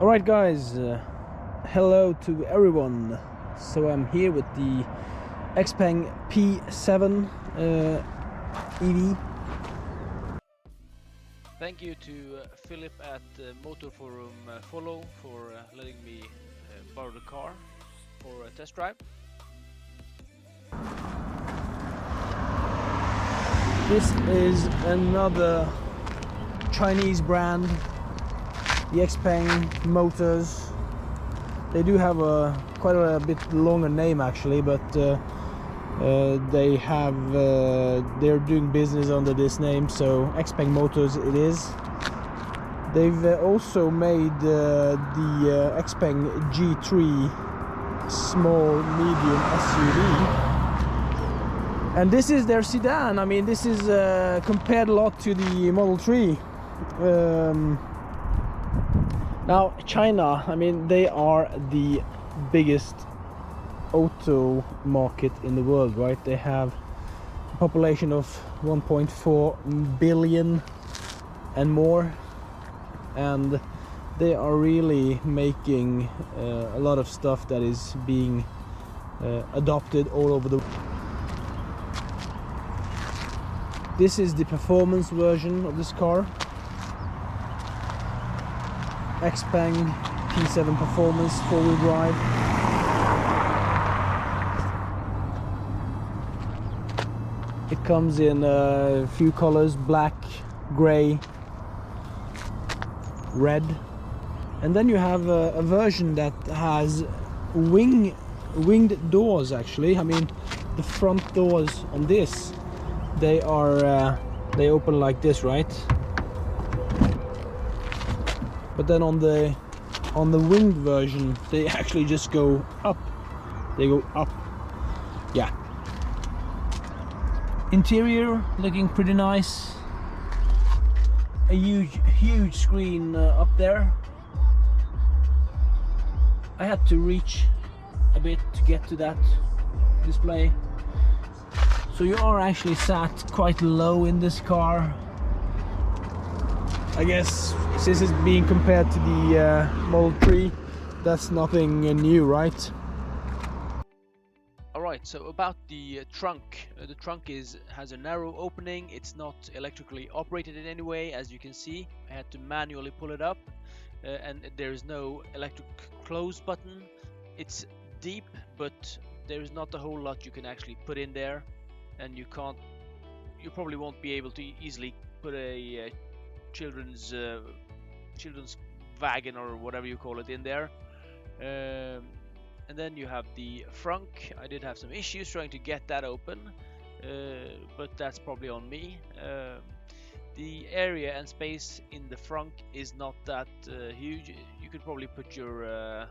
Alright guys, hello to everyone. So I'm here with the Xpeng P7 EV. Thank you to Philip at Motor Forum Follow for letting me borrow the car for a test drive. This is another Chinese brand, the Xpeng Motors. They do have quite a bit longer name actually, but they're doing business under this name, so Xpeng Motors it is. They've also made the Xpeng G3 small medium SUV, and this is their sedan. I mean, this is compared a lot to the Model 3. Now China, I mean, they are the biggest auto market in the world, right? They have a population of 1.4 billion and more, and they are really making a lot of stuff that is being adopted all over the world. This is the performance version of this car, Xpeng P7 Performance 4-wheel drive. It comes in a few colors: black, gray, red, and then you have a version that has winged doors actually. I mean, the front doors on this, they open like this, right? But then on the winged version, they actually just go up. They go up. Yeah. Interior looking pretty nice. A huge screen up there. I had to reach a bit to get to that display. So you are actually sat quite low in this car. I guess since it's being compared to the Model 3, that's nothing new, right? Alright, so about the trunk. The trunk has a narrow opening. It's not electrically operated in any way, as you can see. I had to manually pull it up, and there is no electric close button. It's deep, but there is not a whole lot you can actually put in there, and you probably won't be able to easily put a children's wagon or whatever you call it in there. And then you have the frunk. I did have some issues trying to get that open, but that's probably on me. The area and space in the frunk is not that huge. You could probably put your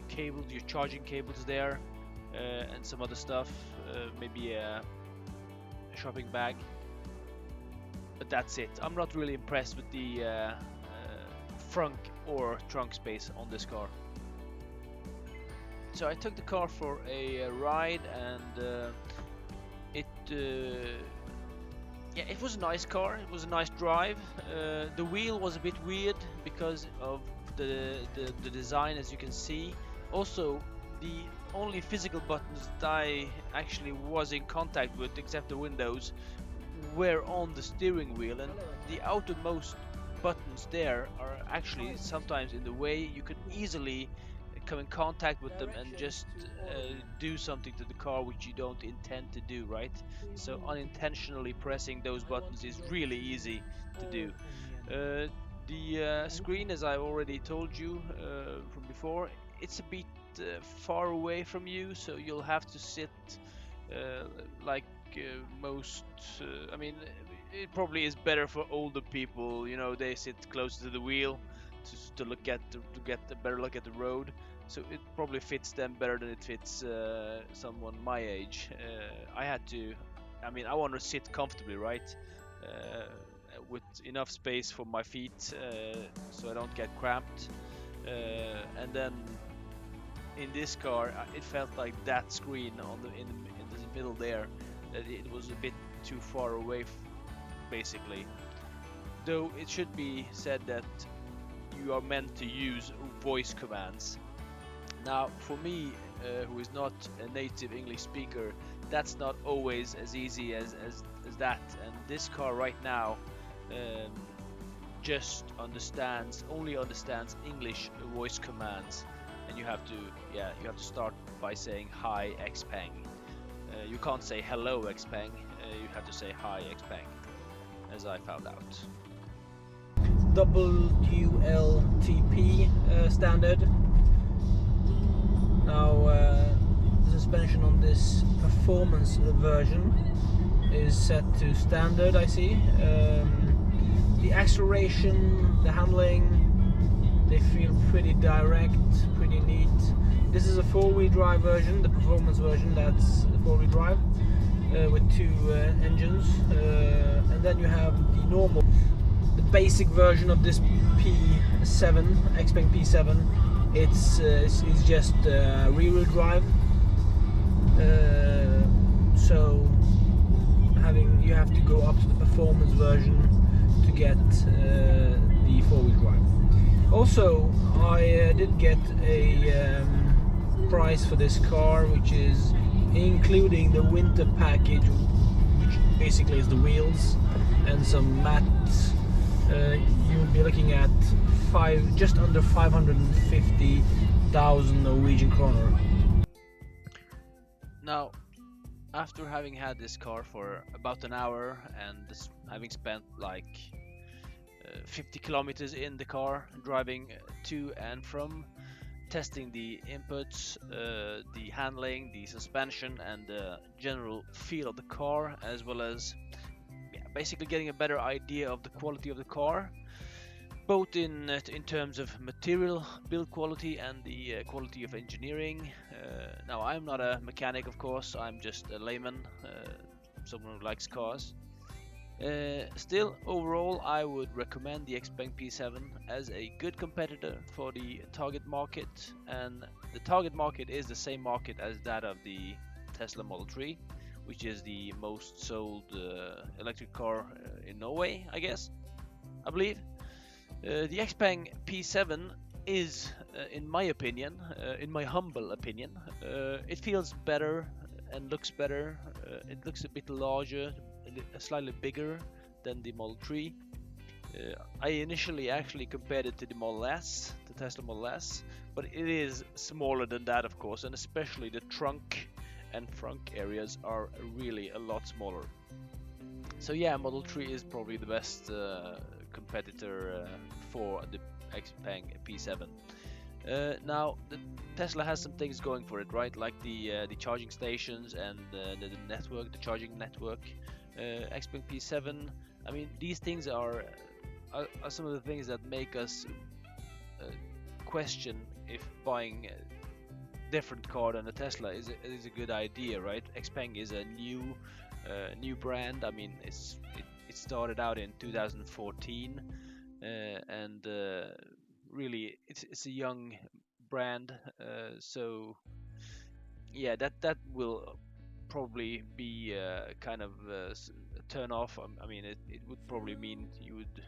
cables, your charging cables there, and some other stuff, maybe a shopping bag. But that's it. I'm not really impressed with the frunk or trunk space on this car. So I took the car for a ride, and it was a nice car. It was a nice drive. The wheel was a bit weird because of the design, as you can see. Also, the only physical buttons that I actually was in contact with, except the windows, were on the steering wheel, and the outermost buttons there are actually sometimes in the way. You could easily come in contact with them and just do something to the car which you don't intend to do, right? So unintentionally pressing those buttons is really easy to do. The screen, as I already told you from before, it's a bit far away from you, so you'll have to sit like most I mean, it probably is better for older people, you know. They sit close to the wheel to get a better look at the road, so it probably fits them better than it fits someone my age. I mean, I want to sit comfortably, right, with enough space for my feet, so I don't get cramped, and then in this car it felt like that screen in the middle there, that it was a bit too far away basically. Though it should be said that you you are meant to use voice commands. Now, for me, who is not a native English speaker, that's not always as easy as that. And this car right now um, just only understands English voice commands, and you have to start by saying hi Xpeng. You can't say hello Xpeng. You have to say hi Xpeng, as I found out. WLTP standard. Now the suspension on this performance version is set to standard, I see. The acceleration, the handling, they feel pretty direct, pretty neat. This is a four-wheel drive version, the performance version, that's the four-wheel drive with two engines, and then you have the basic version of this P7, Xpeng P7. It's just rear-wheel drive, so you have to go up to the performance version to get the four-wheel drive. Also, I did get a price for this car, which is including the winter package, which basically is the wheels and some mats. You'll be looking at just under 550,000 Norwegian kroner. Now, after having had this car for about an hour and having spent like 50 kilometers in the car, driving to and from, testing the inputs, the handling, the suspension, and the general feel of the car, as well as basically getting a better idea of the quality of the car, both in terms of material build quality and the quality of engineering. Now, I'm not a mechanic, of course. I'm just a layman, someone who likes cars. Still, overall, I would recommend the Xpeng P7 as a good competitor for the target market, and the target market is the same market as that of the Tesla Model 3, which is the most sold electric car in Norway, I believe. The Xpeng P7 is, in my opinion, in my humble opinion, it feels better and looks better. It looks a bit larger, slightly bigger than the Model 3. I initially actually compared it to the Model S, the Tesla Model S, but it is smaller than that, of course, and especially the trunk and frunk areas are really a lot smaller. So yeah, Model 3 is probably the best competitor for the Xpeng P7. Now, the Tesla has some things going for it, right? Like the charging stations and the network, the charging network. Xpeng P7. I mean, these things are some of the things that make us question if buying a different car than a Tesla is a good idea, right? Xpeng is a new brand. I mean, it started out in 2014, and really it's a young brand. So yeah, that will probably be kind of a turn off. I mean, it would probably mean you would.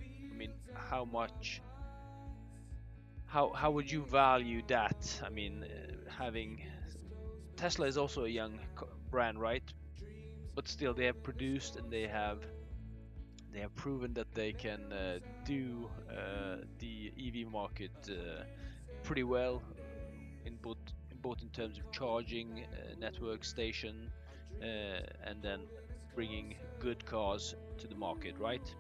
I mean, how would you value that? I mean, having Tesla is also a young brand, right? But still, they have produced and they have proven that they can do the EV market pretty well in both in terms of charging network station and then bringing good cars to the market, right?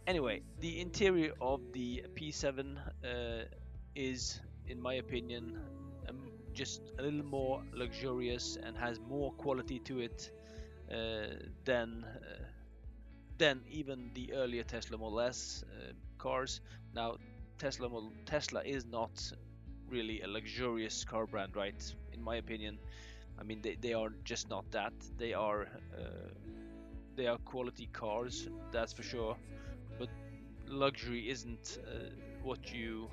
Anyway, the interior of the P7 is, in my opinion, just a little more luxurious and has more quality to it than even the earlier Tesla Model S cars. Now, Tesla is not really a luxurious car brand, right? In my opinion, I mean they are just not that. They are quality cars, that's for sure. But luxury isn't what you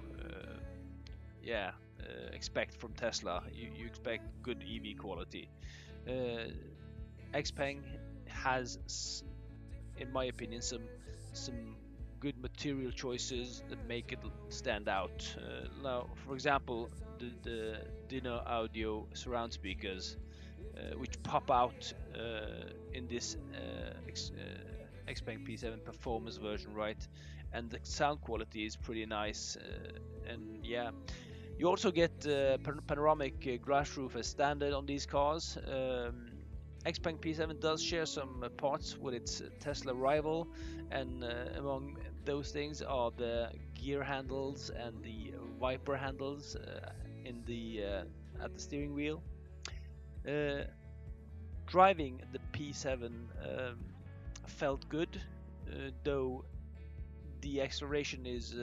expect from Tesla. You expect good EV quality. Xpeng has, in my opinion, some good material choices that make it stand out. Now, for example, the Dino Audio surround speakers, which pop out in this Xpeng P7 Performance version, right? And the sound quality is pretty nice. And yeah, you also get panoramic glass roof as standard on these cars. Xpeng P7 does share some parts with its Tesla rival, and among those things are the gear handles and the wiper handles in the at the steering wheel. Uh, Driving the P7 felt good, though the acceleration is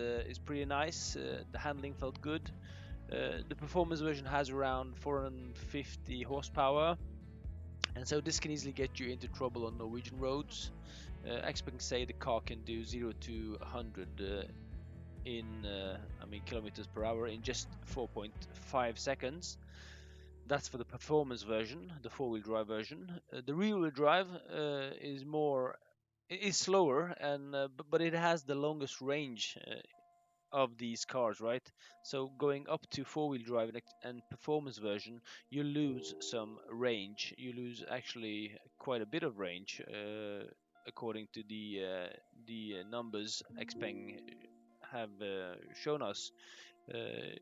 pretty nice. The handling felt good. The performance version has around 450 horsepower, and so this can easily get you into trouble on Norwegian roads. Xpeng say the car can do 0 to 100 kilometers per hour in just 4.5 seconds. That's for the performance version, the four-wheel drive version. The rear-wheel drive is slower, and but it has the longest range of these cars, right? So going up to four-wheel drive and performance version, you lose some range. You lose actually quite a bit of range, according to the numbers Xpeng have shown us. Uh,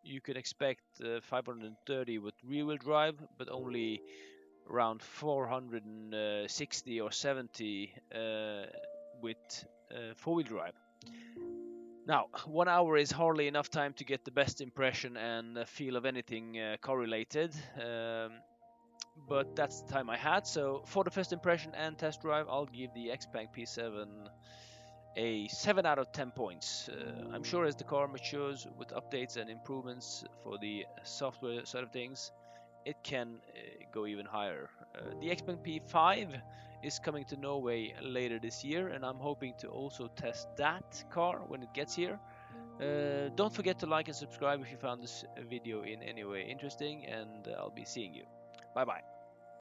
you can expect 530 with rear-wheel drive, but only around 460 or 70 with four-wheel drive. Now, 1 hour is hardly enough time to get the best impression and feel of anything car-related, but that's the time I had. So for the first impression and test drive, I'll give the Xpeng P7 a 7 out of 10 points. I'm sure as the car matures with updates and improvements for the software side of things, it can go even higher. The Xpeng P5 is coming to Norway later this year, and I'm hoping to also test that car when it gets here. Don't forget to like and subscribe if you found this video in any way interesting, and I'll be seeing you. Bye bye.